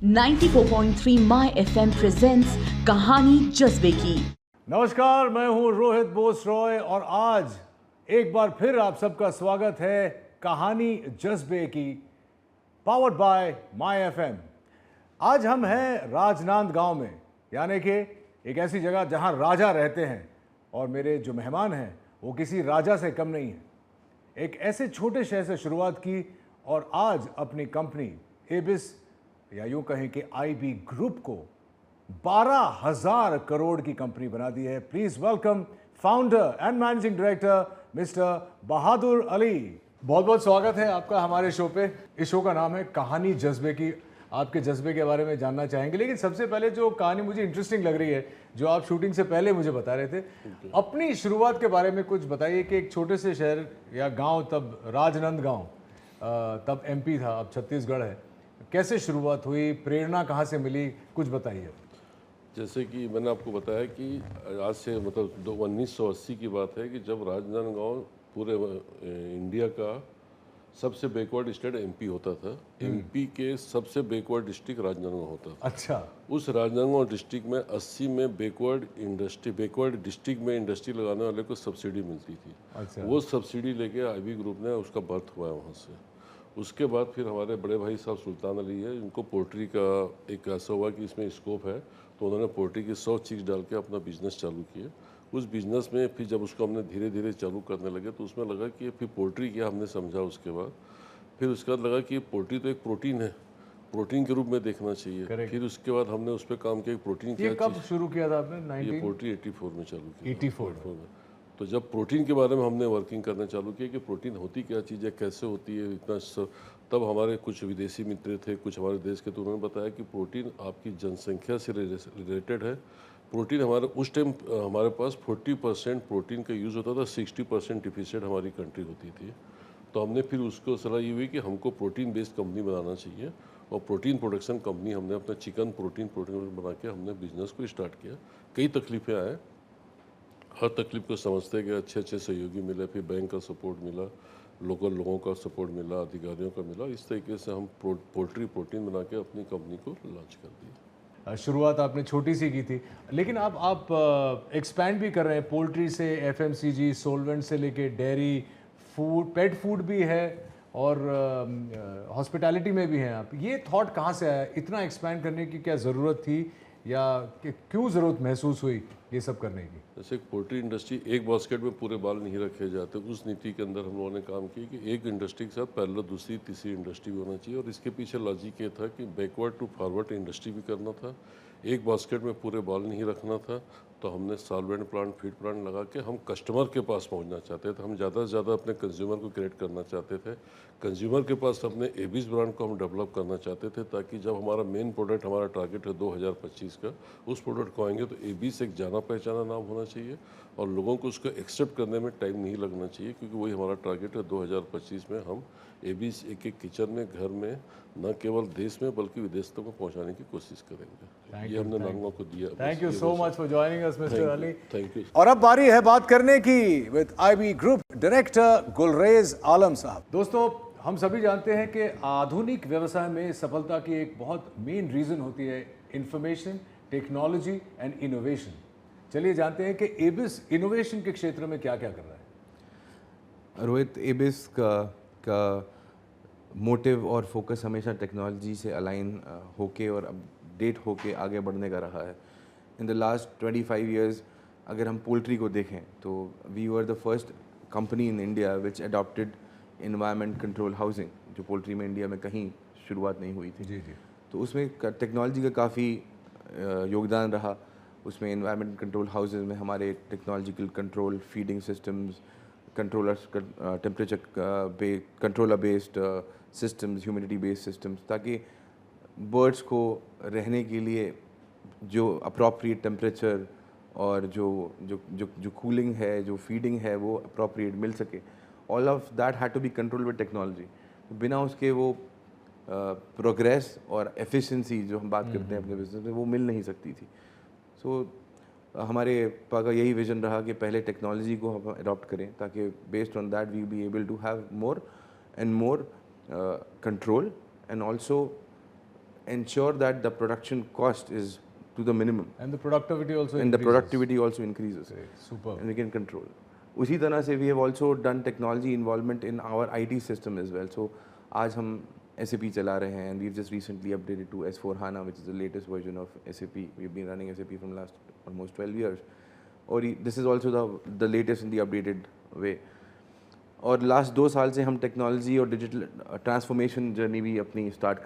94.3 my FM presents कहानी जज्बे की। नमस्कार, मैं हूं रोहित बोस रॉय और आज एक बार फिर आप सबका स्वागत है कहानी जज्बे की, पावर्ड बाय माय एफएम। आज हम हैं राजनांद गांव में, यानी कि एक ऐसी जगह जहां राजा रहते हैं और मेरे जो मेहमान हैं वो किसी राजा से कम नहीं है। एक ऐसे छोटे शहर से शुरुआत की और आज अपनी कंपनी एबिस या यूं कहें कि आईबी ग्रुप को 12,000 करोड़ की कंपनी बना दी है। Please welcome founder and managing director mister Bahadur Ali. बहुत बहुत स्वागत है आपका हमारे शो पे। इस शो का नाम है कहानी जज्बे की। आपके जज्बे के बारे में जानना चाहेंगे, लेकिन सबसे पहले जो कहानी मुझे इंटरेस्टिंग लग रही है, जो आप शूटिंग से पहले मुझे बता रहे थे, अपनी शुरुआत के बारे में कुछ बताइए कि एक छोटे से शहर या गांव, तब राजनंद गांव, तब एमपी था, अब छत्तीसगढ़ है, कैसे शुरुआत हुई, प्रेरणा कहाँ से मिली, कुछ बताइए। जैसे कि मैंने आपको बताया कि आज से मतलब 1980 की बात है कि जब राजनांदगांव पूरे इंडिया का सबसे बैकवर्ड स्टेट एमपी होता था। एमपी के सबसे बैकवर्ड डिस्ट्रिक्ट राजनांदगांव होता था। अच्छा। उस राजनांदगांव डिस्ट्रिक्ट में 80 में बैकवर्ड डिस्ट्रिक्ट में इंडस्ट्री लगाने वाले को सब्सिडी मिलती थी। अच्छा। वो सब्सिडी लेके आईबी ग्रुप ने उसका बर्थ हुआ है वहाँ से। उसके बाद फिर हमारे बड़े भाई साहब सुल्तान अली है, उनको पोल्ट्री का एक ऐसा हुआ कि इसमें स्कोप है, तो उन्होंने पोल्ट्री की 100 चिक्स डाल के अपना बिजनेस चालू किया। उस बिज़नेस में फिर जब उसको हमने धीरे धीरे चालू करने लगे तो उसमें लगा कि फिर पोल्ट्री क्या हमने समझा। उसके बाद फिर उसके बाद लगा कि पोल्ट्री तो एक प्रोटीन है, प्रोटीन के रूप में देखना चाहिए। Correct. फिर उसके बाद हमने उस पर काम किया। प्रोटीन ये कब शुरू किया था आपने? ये पोल्ट्री 84 में चालू किया। 84 में। तो जब प्रोटीन के बारे में हमने वर्किंग करना चालू किया कि प्रोटीन होती क्या चीज़ है, कैसे होती है, इतना सब, तब हमारे कुछ विदेशी मित्र थे, कुछ हमारे देश के, तो उन्होंने बताया कि प्रोटीन आपकी जनसंख्या से रिलेटेड है। प्रोटीन हमारे उस टाइम हमारे पास 40% प्रोटीन का यूज़ होता था, 60% डिफिशिएंट हमारी कंट्री होती थी। तो हमने फिर उसको सलाह ये हुई कि हमको प्रोटीन बेस्ड कंपनी बनाना चाहिए और प्रोटीन प्रोडक्शन कंपनी हमने अपना चिकन प्रोटीन बना के हमने बिजनेस को स्टार्ट किया। कई तकलीफें आए, हर तकलीफ को समझते गए, अच्छे अच्छे सहयोगी मिले, फिर बैंक का सपोर्ट मिला, लोकल लोगों का सपोर्ट मिला, अधिकारियों का मिला। इस तरीके से हम पोल्ट्री प्रोटीन बना के अपनी कंपनी को लॉन्च कर दिया। शुरुआत आपने छोटी सी की थी, लेकिन अब आप एक्सपैंड भी कर रहे हैं। पोल्ट्री से एफएमसीजी, सोलवेंट से लेके डेयरी, फूड, पेट फूड भी है और हॉस्पिटैलिटी में भी हैं आप। ये थॉट कहाँ से आया, इतना एक्सपैंड करने की क्या ज़रूरत थी या क्यों ज़रूरत महसूस हुई ये सब करने की? जैसे पोल्ट्री इंडस्ट्री, एक बास्केट में पूरे बाल नहीं रखे जाते, उस नीति के अंदर हम लोगों ने काम किया कि एक इंडस्ट्री के साथ पहले दूसरी तीसरी इंडस्ट्री भी होना चाहिए। और इसके पीछे लॉजिक ये था कि बैकवर्ड टू फॉरवर्ड इंडस्ट्री भी करना था, एक बास्केट में पूरे बाल नहीं रखना था। तो हमने सॉल्वेंट प्लांट, फीड प्लांट लगा के हम कस्टमर के पास पहुंचना चाहते थे। हम ज़्यादा से ज़्यादा अपने कंज्यूमर को क्रिएट करना चाहते थे। कंज्यूमर के पास अपने एबिस ब्रांड को हम डेवलप करना चाहते थे, ताकि जब हमारा मेन प्रोडक्ट, हमारा टारगेट है 2025 का, उस प्रोडक्ट को आएंगे तो एबिस एक जाना पहचाना नाम होना चाहिए और लोगों को उसको एक्सेप्ट करने में टाइम नहीं लगना चाहिए, क्योंकि वही हमारा टारगेट है। 2025 में हम एबिस एक एक किचन में, घर में, न केवल देश में बल्कि विदेश तक में पहुंचाने की कोशिश करेंगे। ये हमने नांगों को दिया। Thank you so much for joining us mister Ali. Thank you. और अब बारी है बात करने की with IB group director Gulrez Alam sahab. दोस्तों, हम सभी जानते हैं कि आधुनिक व्यवसाय में सफलता की एक बहुत मेन रीजन होती है इंफॉर्मेशन टेक्नोलॉजी एंड इनोवेशन। चलिए जानते हैं कि एबिस इनोवेशन के क्षेत्र में क्या क्या कर रहा है। रोहित, एबिस का मोटिव और फोकस हमेशा टेक्नोलॉजी से अलाइन होके और अपडेट होके आगे बढ़ने का रहा है। इन द लास्ट 25 ईयर्स अगर हम पोल्ट्री को देखें तो we were the first company in India which adopted environment control housing, जो पोल्ट्री में इंडिया में कहीं शुरुआत नहीं हुई थी। जी जी। तो उसमें टेक्नोलॉजी का काफ़ी योगदान रहा। उसमें एनवायरनमेंट कंट्रोल हाउसेज में हमारे technological control, feeding systems, controllers, temperature controller based systems, humidity based systems, ताकि बर्ड्स को रहने के लिए जो अप्रोप्रिएट टेम्परेचर और जो जो जो जो कूलिंग है, जो फीडिंग है, वो अप्रोप्रिएट मिल सके। All of that had to be control with technology. बिना उसके वो प्रोग्रेस और एफिशिएंसी जो हम बात करते हैं अपने बिजनेस में, वो मिल नहीं सकती थी। सो हमारे पास यही विजन रहा कि पहले टेक्नोलॉजी को हम अडॉप्ट करें, ताकि based on that we be able to have more and more control and also ensure that the production cost is to the minimum And the productivity also and the increases. productivity also increases. Great, superb. And we can control. उसी तरह से we have also done technology involvement in our IT system as well. So आज हम SAP चला रहे हैं and we've just recently updated to S/4HANA, which is the latest version of SAP. We've been running SAP from last almost 12 years. और this is also the latest in the updated way. और last 2 साल से हम technology और digital transformation journey भी अपनी start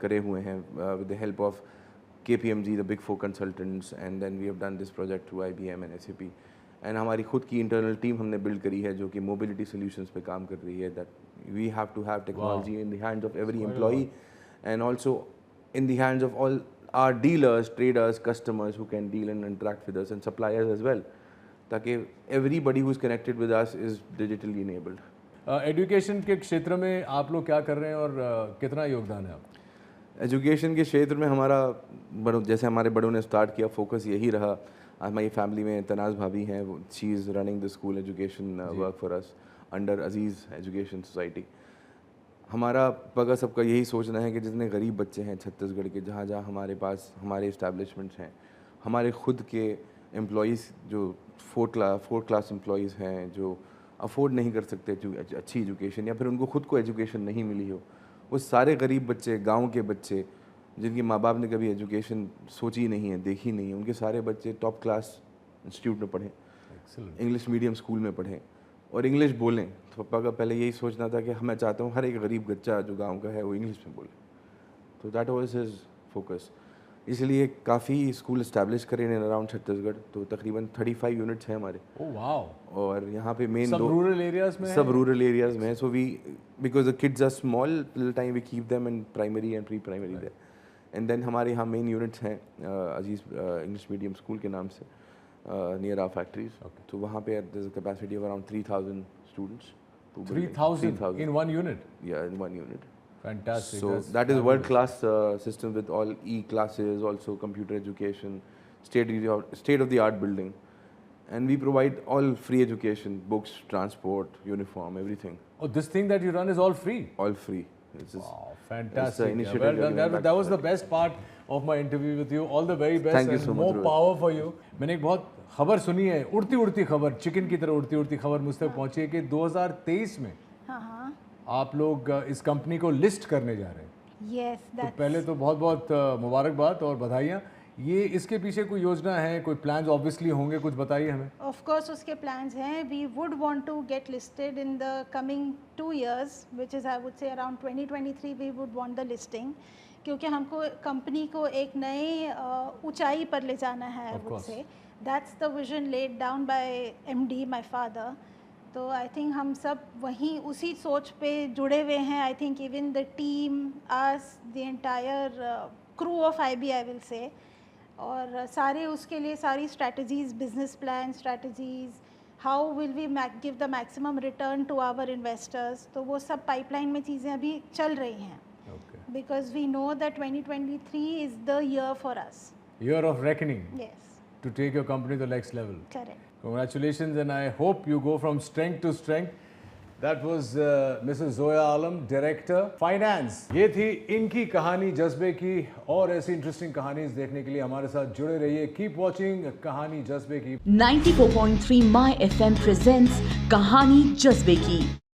करे हुए हैं with the help of KPMG, the big 4 consultants, and then we have done this project through IBM and SAP. And हमारी खुद की इंटरनल टीम हमने बिल्ड करी है जो कि मोबिलिटी सॉल्यूशंस पे काम कर रही है, that we have to have technology in the hands of every employee and also in the hands of all our dealers, traders, customers who can deal and interact with us and suppliers as well, ताकि everybody who is connected with us is digitally enabled. Education के क्षेत्र में आप लोग क्या कर रहे हैं और कितना योगदान है आप? एजुकेशन के क्षेत्र में हमारा जैसे हमारे बड़ों ने स्टार्ट किया, फोकस यही रहा। हमारी फैमिली में तनाज़ भाभी हैं, she is running the school education work for us under Aziz education society. हमारा पगा सबका यही सोचना है कि जितने गरीब बच्चे हैं छत्तीसगढ़ के, जहाँ जहाँ हमारे पास हमारे इस्टेब्लिशमेंट्स हैं, हमारे खुद के एम्प्लॉयज़ जो 4 क्लास एम्प्लॉयज़ हैं जो अफोर्ड नहीं कर सकते अच्छी एजुकेशन, या फिर उनको खुद को एजुकेशन नहीं मिली हो, वो सारे गरीब बच्चे, गांव के बच्चे जिनके माँ बाप ने कभी एजुकेशन सोची नहीं है, देखी नहीं है, उनके सारे बच्चे टॉप क्लास इंस्टीट्यूट में पढ़ें, इंग्लिश मीडियम स्कूल में पढ़ें और इंग्लिश बोलें। तो पापा का पहले यही सोचना था कि मैं चाहता हूँ हर एक गरीब बच्चा जो गांव का है वो इंग्लिश में बोले, तो दैट वाज हिज फोकस। इसलिए काफ़ी स्कूल इस्टेब्लिश करें इन अराउंड छत्तीसगढ़, तो तकरीबन 35 यूनिट्स हैं हमारे। Oh wow. और यहाँ पे मेन सब रूरल एरियाज में, सब रूरल एरियाज में। So we because the kids are small till time we keep them in primary and pre primary there, and then हमारे यहाँ मेन यूनिट्स हैं अजीज इंग्लिश मीडियम स्कूल के नाम से नियर आवर फैक्ट्रीज। तो वहाँ पे there is a capacity of around 3000 students. 3000 in one unit? Yeah, in one unit. Fantastic. So That's that is fabulous. world-class system with all e-classes, also computer education, state-of-the-art building, and we provide all free education, books, transport, uniform, everything, Oh, this thing that you run is all free? all free. It's just, Wow, it's fantastic. an Yeah, initiative well we are done. giving back That to was the best part of my interview with you. All the very best. Thank you and so much, more Rohit. power for you. मैंने एक बहुत खबर सुनी है, उड़ती उड़ती खबर, chicken की तरह उड़ती उड़ती खबर मुझ तक पहुंची है कि 2023 में आप लोग इस कंपनी को लिस्ट करने जा रहे हैं। Yes, तो that's पहले तो बहुत बहुत मुबारकबाद और बधाइयाँ। ये इसके पीछे कोई योजना है, कोई प्लान्स ऑब्वियसली होंगे, कुछ बताइए हमें। of course उसके plans हैं. We would want to get listed in the coming 2 years, which is I would say around 2023 we would want the listing, क्योंकि हमको कंपनी को एक नए ऊंचाई पर ले जाना है. I would say that's the vision laid down by MD, my father. तो आई थिंक हम सब वहीं उसी सोच पे जुड़े हुए हैं. I think even the team, us, the entire crew of IB I will say, और सारे उसके लिए सारी strategies, business plan strategies, how will we give the maximum return to our investors, तो वो सब पाइपलाइन में चीज़ें अभी चल रही हैं. Because we know that 2023 is the year for us. Year of reckoning. Yes, To take your company to the next level. correct. Congratulations, and I hope you go from strength to strength. That was Mrs. Zoya Alam, Director Finance. ये थी इनकी कहानी जज्बे की, और ऐसी interesting कहानीज देखने के लिए हमारे साथ जुड़े रहिए. Keep watching कहानी जज्बे की. 94.3 My FM presents कहानी जज्बे की.